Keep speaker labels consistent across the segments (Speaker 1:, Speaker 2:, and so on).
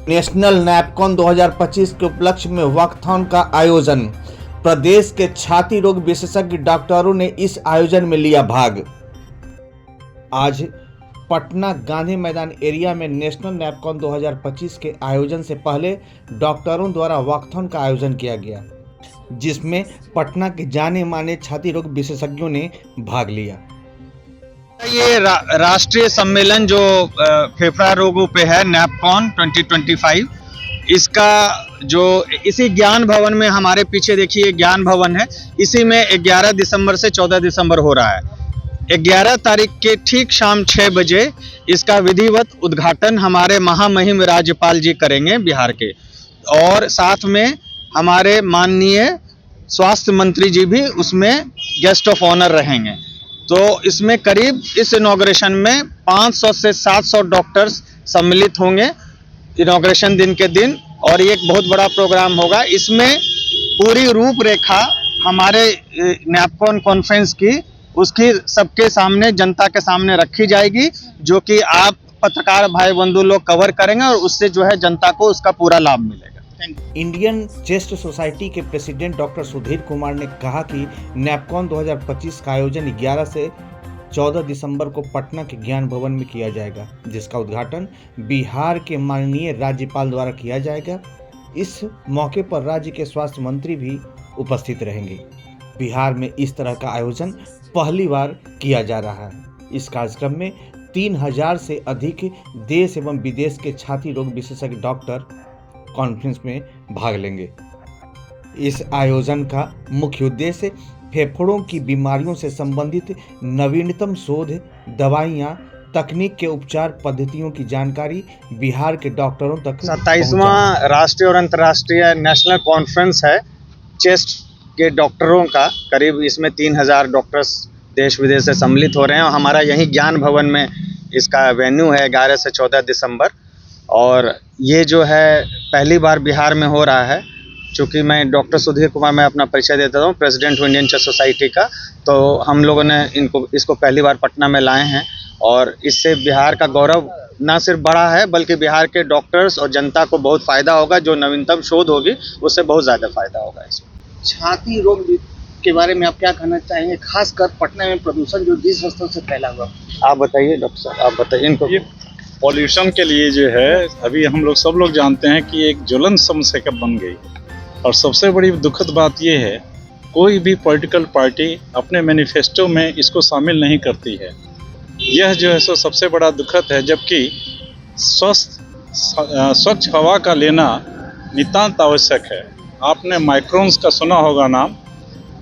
Speaker 1: National नैपकॉन 2025 के उपलक्ष्य में वॉकथॉन का आयोजन। प्रदेश के छाती रोग विशेषज्ञ डॉक्टरों ने इस आयोजन में लिया भाग। आज पटना गांधी मैदान एरिया में नेशनल नैपकॉन 2025 के आयोजन से पहले डॉक्टरों द्वारा वॉकथॉन का आयोजन किया गया, जिसमें पटना के जाने माने छाती रोग विशेषज्ञों ने भाग लिया।
Speaker 2: ये राष्ट्रीय सम्मेलन जो फेफड़ा रोगों पे है, नैपकॉन 2025, इसका जो इसी ज्ञान भवन में, हमारे पीछे देखिए ज्ञान भवन है, इसी में 11 दिसंबर से 14 दिसंबर हो रहा है। 11 तारीख के ठीक शाम 6 बजे इसका विधिवत उद्घाटन हमारे महामहिम राज्यपाल जी करेंगे बिहार के, और साथ में हमारे माननीय स्वास्थ्य मंत्री जी भी उसमें गेस्ट ऑफ ऑनर रहेंगे। तो इसमें करीब इस इनॉग्रेशन में 500 से 700 डॉक्टर्स सम्मिलित होंगे इनॉग्रेशन दिन के दिन, और ये एक बहुत बड़ा प्रोग्राम होगा। इसमें पूरी रूपरेखा हमारे नैपकॉन कॉन्फ्रेंस की, उसकी सबके सामने, जनता के सामने रखी जाएगी, जो कि आप पत्रकार भाई बंधु लोग कवर करेंगे, और उससे जो है जनता को उसका पूरा लाभ मिलेगा।
Speaker 1: इंडियन चेस्ट सोसाइटी के प्रेसिडेंट डॉक्टर सुधीर कुमार ने कहा कि नैपकॉन 2025 का आयोजन 11 से 14 दिसंबर को पटना के ज्ञान भवन में किया जाएगा, जिसका उद्घाटन बिहार के माननीय राज्यपाल द्वारा किया जाएगा। इस मौके पर राज्य के स्वास्थ्य मंत्री भी उपस्थित रहेंगे। बिहार में इस तरह का आयोजन पहली बार किया जा रहा है। इस कार्यक्रम में 3000 से अधिक देश एवं विदेश के छाती रोग विशेषज्ञ डॉक्टर कॉन्फ्रेंस में भाग लेंगे। इस आयोजन का मुख्य उद्देश्य फेफड़ों की बीमारियों से संबंधित नवीनतम शोध, दवाइयां, तकनीक के उपचार पद्धतियों की जानकारी बिहार के डॉक्टरों तक
Speaker 2: 27वां राष्ट्रीय और अंतर्राष्ट्रीय नेशनल कॉन्फ्रेंस है चेस्ट के डॉक्टरों का। करीब इसमें 3000 डॉक्टर्स देश विदेश से सम्मिलित हो रहे हैं, और हमारा यही ज्ञान भवन में इसका वेन्यू है 11 से 14 दिसंबर। और ये जो है पहली बार बिहार में हो रहा है। चूँकि मैं डॉक्टर सुधीर कुमार, मैं अपना परिचय देता हूँ, प्रेसिडेंट हूँ इंडियन चेस्ट सोसाइटी का, तो हम लोगों ने इसको पहली बार पटना में लाए हैं, और इससे बिहार का गौरव ना सिर्फ बढ़ा है, बल्कि बिहार के डॉक्टर्स और जनता को बहुत फ़ायदा होगा। जो नवीनतम शोध होगी उससे बहुत ज़्यादा फ़ायदा होगा। इसमें
Speaker 3: छाती रोग के बारे में आप क्या कहना चाहेंगे, खासकर पटना में प्रदूषण जो 20 वर्षों से फैला हुआ?
Speaker 2: आप बताइए डॉक्टर साहब, आप बताइए इनको।
Speaker 4: पॉल्यूशन के लिए जो है, अभी हम लोग सब लोग जानते हैं कि एक ज्वलन समस्या बन गई, और सबसे बड़ी दुखद बात ये है, कोई भी पॉलिटिकल पार्टी अपने मैनिफेस्टो में इसको शामिल नहीं करती है। यह जो है सो सबसे बड़ा दुखद है, जबकि स्वच्छ हवा का लेना नितांत आवश्यक है। आपने माइक्रोन्स का सुना होगा नाम।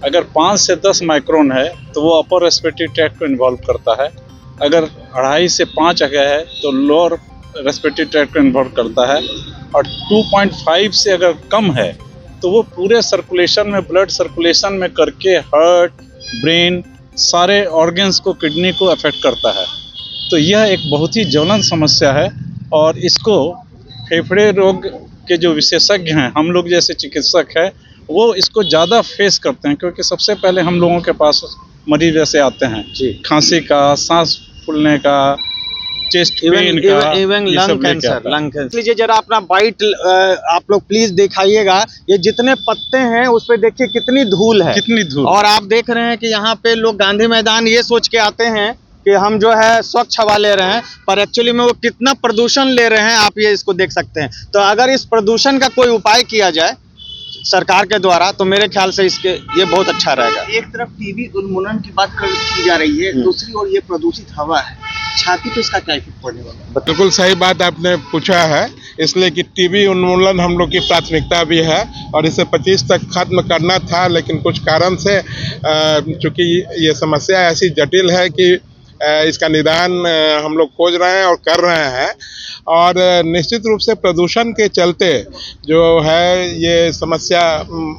Speaker 4: अगर 5 से 10 माइक्रोन है तो वो अपर रेस्पिरेटरी ट्रैक्ट को इन्वॉल्व करता है। अगर 2.5 से 5 अगर है तो लोअर रेस्पिरेटरी ट्रैक्ट को इन्वॉल्व करता है, और 2.5 से अगर कम है तो वो पूरे सर्कुलेशन में, ब्लड सर्कुलेशन में करके हार्ट, ब्रेन, सारे ऑर्गन्स को, किडनी को अफेक्ट करता है। तो यह एक बहुत ही ज्वलंत समस्या है, और इसको फेफड़े रोग के जो विशेषज्ञ हैं, हम लोग जैसे चिकित्सक हैं, वो इसको ज़्यादा फेस करते हैं, क्योंकि सबसे पहले हम लोगों के पास मरीज ऐसे आते हैं खांसी का, सांस फूलने का, चेस्ट पेन का, इवन लंग कैंसर।
Speaker 2: लीजिए जरा अपना बाइट आप लोग प्लीज दिखाइएगा। ये जितने पत्ते हैं उस पे देखिए कितनी धूल है,
Speaker 4: कितनी धूल।
Speaker 2: और आप देख रहे हैं कि यहाँ पे लोग गांधी मैदान ये सोच के आते हैं कि हम जो है स्वच्छ हवा ले रहे हैं, पर एक्चुअली में वो कितना प्रदूषण ले रहे हैं, आप ये इसको देख सकते हैं। तो अगर इस प्रदूषण का कोई उपाय किया जाए सरकार के द्वारा, तो मेरे ख्याल से इसके ये बहुत अच्छा रहेगा।
Speaker 3: एक तरफ टीबी उन्मूलन की बात की जा रही है, दूसरी ओर ये प्रदूषित हवा है, छाती पे इसका क्या इफेक्ट पड़ने वाला है?
Speaker 5: बिल्कुल सही बात आपने पूछा है, इसलिए कि टीबी उन्मूलन हम लोग की प्राथमिकता भी है, और इसे 25 तक खत्म करना था, लेकिन कुछ कारण से चूँकि ये समस्या ऐसी जटिल है कि इसका निदान हम लोग खोज रहे हैं और कर रहे हैं। और निश्चित रूप से प्रदूषण के चलते जो है ये समस्या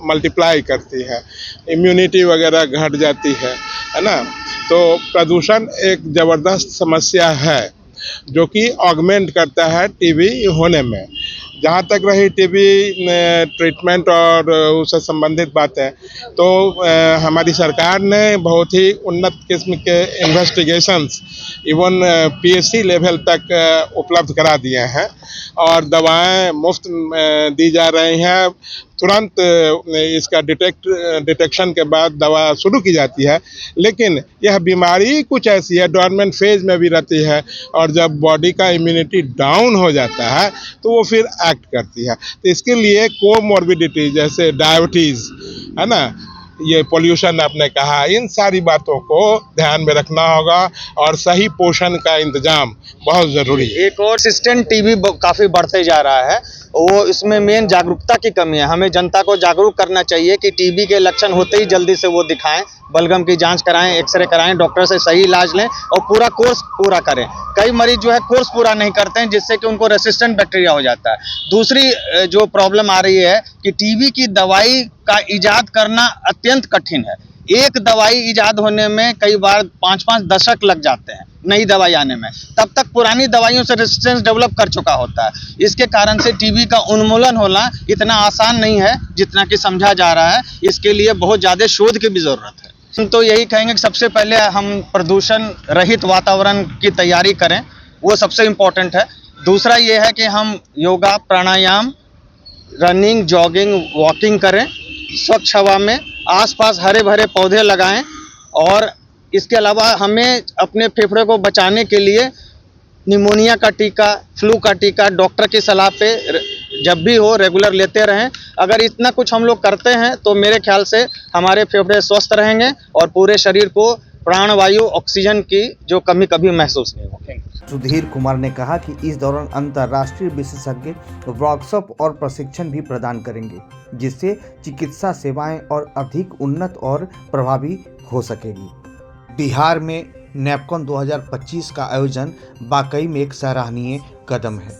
Speaker 5: मल्टीप्लाई करती है, इम्यूनिटी वगैरह घट जाती है ना। तो प्रदूषण एक ज़बरदस्त समस्या है, जो कि ऑगमेंट करता है टीबी होने में। जहाँ तक रही टीबी ट्रीटमेंट और उससे संबंधित बात है, तो हमारी सरकार ने बहुत ही उन्नत किस्म के इन्वेस्टिगेशंस इवन पीएचसी लेवल तक उपलब्ध करा दिए हैं और दवाएं मुफ्त दी जा रही हैं। तुरंत इसका डिटेक्शन के बाद दवा शुरू की जाती है, लेकिन यह बीमारी कुछ ऐसी है डोरमेंट फेज में भी रहती है और जब बॉडी का इम्यूनिटी डाउन हो जाता है तो वो फिर एक्ट करती है। तो इसके लिए कोमॉर्बिडिटी जैसे डायबिटीज़ है ना, ये पोल्यूशन आपने कहा, इन सारी बातों को ध्यान में रखना होगा और सही पोषण का इंतजाम बहुत ज़रूरी है।
Speaker 2: एक और रेसिस्टेंट टीबी काफ़ी बढ़ते जा रहा है, वो इसमें मेन जागरूकता की कमी है। हमें जनता को जागरूक करना चाहिए कि टीबी के लक्षण होते ही जल्दी से वो दिखाएं, बलगम की जांच कराएं, एक्सरे कराएं, डॉक्टर से सही इलाज लें और पूरा कोर्स पूरा करें। कई मरीज जो है कोर्स पूरा नहीं करते हैं, जिससे कि उनको रेसिस्टेंट बैक्टीरिया हो जाता है। दूसरी जो प्रॉब्लम आ रही है कि टीबी की दवाई का इजाद करना अत्यंत कठिन है। एक दवाई इजाद होने में कई बार 5-5 दशक लग जाते हैं नई दवाई आने में, तब तक पुरानी दवाइयों से रेजिस्टेंस डेवलप कर चुका होता है। इसके कारण से टीबी का उन्मूलन होना इतना आसान नहीं है जितना कि समझा जा रहा है। इसके लिए बहुत ज़्यादा शोध की भी ज़रूरत है। हम तो यही कहेंगे कि सबसे पहले हम प्रदूषण रहित वातावरण की तैयारी करें, वो सबसे इम्पोर्टेंट है। दूसरा ये है कि हम योगा, प्राणायाम, रनिंग, जॉगिंग, वॉकिंग करें, स्वच्छ हवा में, आसपास हरे भरे पौधे लगाएं और इसके अलावा हमें अपने फेफड़े को बचाने के लिए निमोनिया का टीका, फ्लू का टीका डॉक्टर की सलाह पे जब भी हो रेगुलर लेते रहें। अगर इतना कुछ हम लोग करते हैं तो मेरे ख्याल से हमारे फेफड़े स्वस्थ रहेंगे और पूरे शरीर को प्राणवायु, ऑक्सीजन की जो कमी कभी महसूस नहीं होगी।
Speaker 1: सुधीर कुमार ने कहा कि इस दौरान अंतर्राष्ट्रीय विशेषज्ञ वर्कशॉप और प्रशिक्षण भी प्रदान करेंगे, जिससे चिकित्सा सेवाएं और अधिक उन्नत और प्रभावी हो सकेगी। बिहार में नैपकॉन 2025 का आयोजन वाकई में एक सराहनीय कदम है।